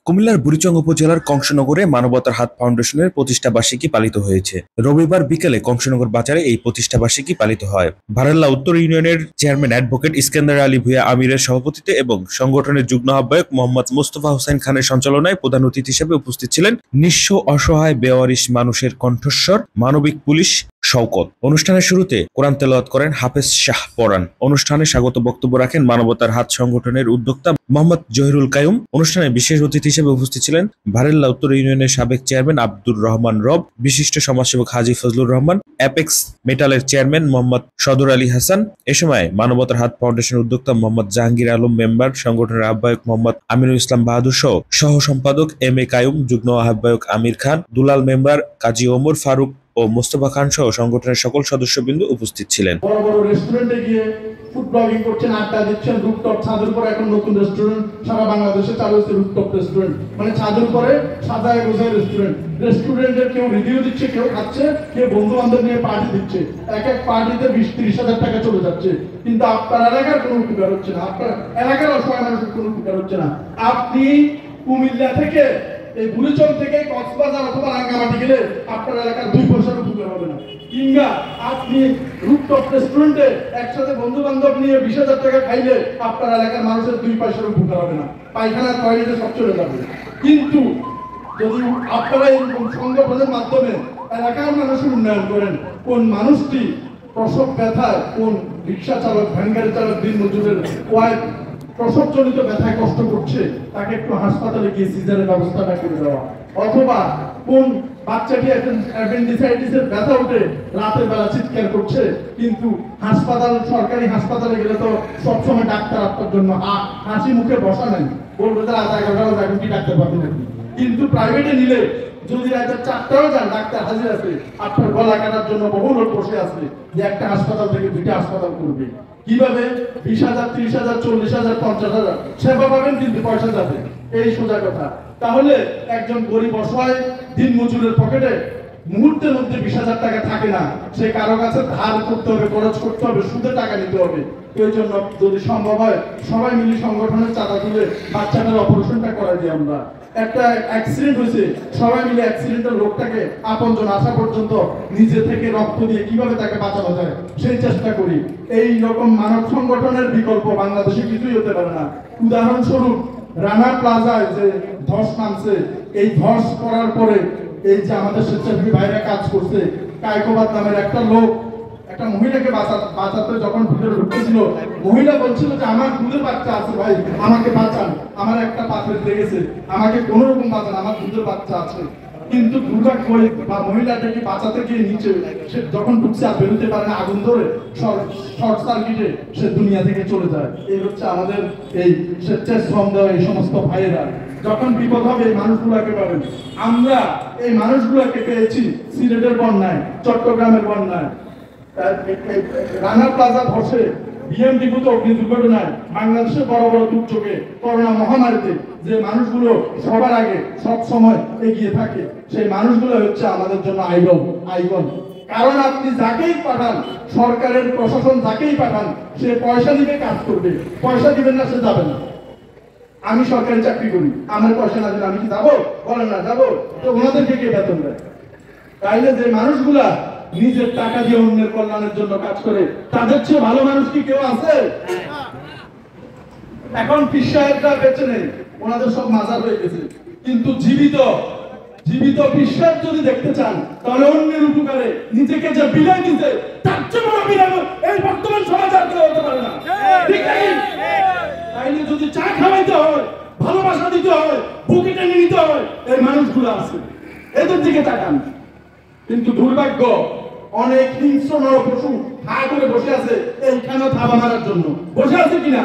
কুমিল্লার বুড়িচং উপজেলার কংসনগরে মানবতার হাত ফাউন্ডেশনের প্রতিষ্ঠা বার্ষিকী পালিত হয়েছে। রবিবার বিকেলে কংসনগর বাজারে এই প্রতিষ্ঠা বার্ষিকী পালিত হয়। ভারেল্লা উত্তর ইউনিয়নের চেয়ারম্যান অ্যাডভোকেট ইস্কান্দার আলী ভূঁইয়া আমিরের সভাপতিত্বে এবং সংগঠনের যুগ্ম আহ্বায়ক মোহাম্মদ মোস্তফা হোসেন খানের সঞ্চালনায় প্রধান অতিথি হিসেবে উপস্থিত ছিলেন নিঃস্ব অসহায় বেওয়ারিশ মানুষের কণ্ঠস্বর মানবিক পুলিশ শওকত। অনুষ্ঠানের শুরুতে কোরআন তেলাওয়াত করেন হাফেজ শাহ পরান। অনুষ্ঠানে স্বাগত বক্তব্য রাখেন মানবতার হাত সংগঠনের উদ্যোক্তা মোহাম্মদ জহিরুল কাইয়ুম। অনুষ্ঠানে বিশেষ অতিথি হিসেবে উপস্থিত ছিলেন ভারেল্লা উত্তর ইউনিয়নের সাবেক চেয়ারম্যান আব্দুর রহমান রব, বিশিষ্ট সমাজসেবক হাজী ফজলুর রহমান, অ্যাপেক্স মেটালের চেয়ারম্যান মোহাম্মদ সদর আলী হাসান। এ সময় মানবতার হাত ফাউন্ডেশনের উদ্যোক্তা মোহাম্মদ জাহাঙ্গীর আলম মেম্বার, সংগঠনের আহ্বায়ক মোহাম্মদ আমিনুল ইসলাম বাহাদুর সহ সম্পাদক এম এ কাইয়ুম, যুগ্ম আহ্বায়ক আমির খান, দুলাল মেম্বার, কাজী ওমর ফারুক ও মোস্তফা খান সহ সংগঠনের সকল সদস্যবৃন্দ উপস্থিত ছিলেন। বড় বড় রেস্টুরেন্টে গিয়ে ফুড ব্লগিং করছেন, আড্ডা দিচ্ছেন, রুফটপ ছাদের উপরে এখন নতুন রেস্টুরেন্ট সারা বাংলাদেশে চালু হচ্ছে, রুফটপ রেস্টুরেন্ট মানে ছাদের উপরে সাজায় গোছায় রেস্টুরেন্ট। রেস্টুরেন্টের কেউ রিভিউ দিচ্ছে, কেউ খাচ্ছে, কেউ বন্ধু বান্ধব নিয়ে পার্টি দিচ্ছে। এক এক পার্টিতে 20-30 হাজার টাকা চলে যাচ্ছে, কিন্তু আপনার এলাকার কোনো উপকার হচ্ছে না, আপনার এলাকার অসহায় মানুষের কোনো উপকার হচ্ছে না। আপনি কুমিল্লা থেকে এই বুড়িচং থেকে কক্সবাজার অথবা রাঙ্গামাটি গেলে আপনার এলাকার 2 পয়সার উপকার হবে না। কিংবা আপনি রুফটপ রেস্টুরেন্টে একসাথে বন্ধু বান্ধব নিয়ে 20,000 টাকা খাইলে আপনার এলাকার মানুষের 2 পয়সার উপকার হবে না, পায়খানা টয়লেটে সব চলে যাবে। কিন্তু যদি আপনারা এরকম সংগঠনের মাধ্যমে এলাকার মানুষের উন্নয়ন করেন, কোন মানুষটি প্রসব ব্যথায়, কোন রিক্সা চালক, ভ্যান গাড়ি চালক, দিন মজুরের ওয়াইফ প্রসবজনিত ব্যথায় কষ্ট করছে, তাকে একটু হাসপাতালে গিয়ে সিজারের ব্যবস্থাটা করে দেওয়া, অথবা কোন বাচ্চাটি অ্যাপেন্ডিসাইটিসের ব্যথা উঠে রাতের বেলা চিৎকার করছে, কিন্তু সরকারি হাসপাতালে গেলে তো সবসময় ডাক্তার আপনার জন্য হাসি মুখে বসা নেই, বলবে যে রাত 11টা বাজে কি ডাক্তার পাবেন নাকি। কিন্তু প্রাইভেটে নিলে যদি রাত 4টাও যান, ডাক্তার হাজির আছে, আপনার গলা কাটার জন্য বহু লোক বসে আছে, যে একটা হাসপাতাল থেকে 2টা হাসপাতাল করবে। কিভাবে 20,000, 30,000, 40,000, 50,000 সেবা পাবেন, কিন্তু পয়সা যাবে, এই সোজা কথা। তাহলে একজন গরিব অসহায় দিন মজুরের পকেটে মুহূর্তের মধ্যে 20,000 টাকা থাকে না, সে কারো কাছে ধার করতে হবে, খরচ করতে হবে, সুদে টাকা নিতে হবে। এই জন্য যদি সম্ভব হয় সবাই মিলে সংগঠনের চাঁদা তুলে বাচ্চাটার অপারেশনটা করা দিই। আমরা একটা অ্যাক্সিডেন্ট হয়েছে, সবাই মিলে অ্যাক্সিডেন্টের লোকটাকে আপনজন আসা পর্যন্ত নিজে থেকে রক্ত দিয়ে কিভাবে তাকে বাঁচানো যায় সেই চেষ্টা করি। এই রকম মানব সংগঠনের বিকল্প বাংলাদেশে কিছুই হতে পারে না। উদাহরণস্বরূপ রানা প্লাজায় যে ধস নামছে, এই ধস করার পরে এই যে আমাদের স্বেচ্ছাসেবী ভাইরা কাজ করছে, কায়কোবাদ নামের একটা লোক একটা মহিলাকে বাঁচাতে যখন ভিতরে ঢুকতেছিল, মহিলা বলছিল যে আমার দুধের বাচ্চা আছে, ভাই আমাকে বাঁচান, আমার একটা পাথর লেগেছে, আমাকে কোনো রকম বাঁচান, আমার দুধের বাচ্চা আছে। কিন্তু দুর্ভাগ্য বা মহিলাটাকে বাঁচাতে গিয়ে নিচে সে যখন ঢুকছে আর বেরোতে পারে না, আগুন ধরে শর্ট সার্কিটে সে দুনিয়া থেকে চলে যায়। এই হচ্ছে আমাদের এই স্বেচ্ছাশ্রম দেওয়া এই সমস্ত ভাইয়েরা। যখন বিপদ হবে এই মানুষগুলোকে পাবেন। আমরা এই মানুষগুলোকে পেয়েছি সিলেটের বন্যায়, চট্টগ্রামের বন্যায়, রানা প্লাজা ধসে, বিএমডিগুতে অগ্নি দুর্ঘটনায়, বাংলাদেশের বড় বড় দুর্যোগে, করোনা মহামারীতে যে মানুষগুলো সবার আগে সব সময় এগিয়ে থাকে, সেই মানুষগুলো হচ্ছে আমাদের জন্য আইকন। কারণ আপনি যাকেই পাঠান, সরকারের প্রশাসন যাকেই পাঠান, সে পয়সা দিবে, কাজ করবে। পয়সা দিবেন না, সে যাবে না। আমি সরকারি চাকরি করি, আমার পয়সা না দিলে আমি কি যাবো? বলেন না যাবো তো, ওনাদেরকে কে বেতন দেয়? তাইলে যে মানুষগুলা নিজের টাকা দিয়ে অন্যের কল্যাণের জন্য কাজ করে, তাদের চেয়ে ভালো মানুষ কি কেউ আছে? এখন পীর সাহেবরা বেঁচে নেই, ওনাদের সব মাজার হয়ে গেছে, কিন্তু জীবিত পীর সাহেব যদি দেখতে চান, তাহলে অন্যের উপকারে নিজেকে যে বিলাই দিতে, তার চেয়ে বড় বিলাই এই বর্তমান সমাজ আর কেউ হতে পারে না। ঠিক আছে? তাইলে যদি চা খাওয়াইতে হয়, ভালোবাসা দিতে হয়, বুকে টেনে নিতে হয়, এই মানুষগুলো আছে, এদের দিকে তাকান। কিন্তু দুর্ভাগ্য, অনেক হিংস্র নরপশু হা করে বসে আছে এইখানেও থাবা মারার জন্য বসে আছে কিনা।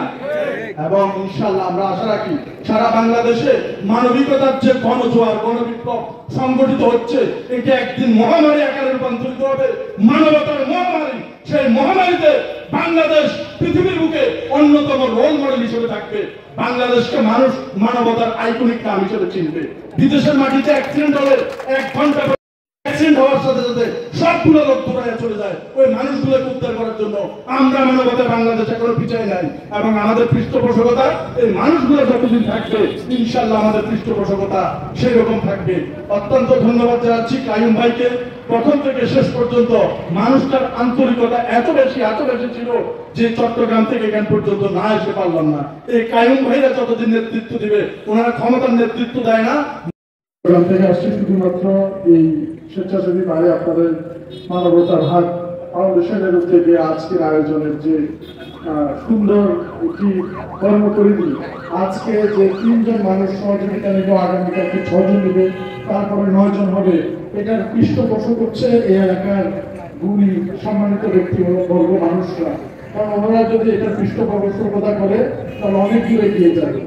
এবং ইনশাআল্লাহ আমরা আশা রাখি সারা বাংলাদেশে মানবিকতার যে গণজোয়ার, গণবিপ্লব সংগঠিত হচ্ছে, এটা একদিন মহামারী আকারে রূপান্তরিত হবে, মানবতার মহামারী। সেই মহামারীতে বাংলাদেশ পৃথিবীর বুকে অন্যতম রোল মডেল হিসেবে থাকবে। বাংলাদেশকে মানুষ মানবতার আইকনিক নাম হিসেবে চিনবে। বিদেশের মাটিতে অ্যাক্সিডেন্ট হলে 1 ঘন্টা অ্যাক্সিডেন্ট হওয়ার সাথে সাথে সবগুলো লোক দৌড়াইয়া চলে যায় ওই মানুষগুলোকে উদ্ধার করার জন্য। আমরা মানবতা বাংলাদেশ এখনো পিছিয়ে নাই, এবং আমাদের পৃষ্ঠপোষকতা এই মানুষগুলো যতদিন থাকবে ইনশাল্লাহ আমাদের পৃষ্ঠপোষকতা সেই রকম থাকবে। অত্যন্ত ধন্যবাদ জানাচ্ছি কাইয়ুম ভাইকে। প্রথম থেকে শেষ পর্যন্ত মানুষটার আন্তরিকতা এত বেশি ছিল যে চট্টগ্রাম থেকে এখান পর্যন্ত না এসে পারলাম না। এই কাইয়ুম ভাইরা যতদিন নেতৃত্ব দিবে, ওনারা ক্ষমতার নেতৃত্ব দেয় না। চট্টগ্রাম থেকে আসছি শুধুমাত্র এই স্বেচ্ছাসেবী ভাই আপনাদের মানবতার হাত ফাউন্ডেশনের উদ্যোগে আজকের আয়োজনের যে সুন্দর একটি কর্মপরিধি, আজকে যে 3 জন মানুষ সহযোগিতা নেবে, আগামীকালকে 6 জন নেবে, তারপরে 9 জন হবে, এটার পৃষ্ঠপোষক হচ্ছে এই এলাকার গুণী সম্মানিত ব্যক্তিবর্গ মানুষরা। কারণ ওনারা যদি এটার পৃষ্ঠপোষকতা করে তাহলে অনেক দূরে এগিয়ে যাবে।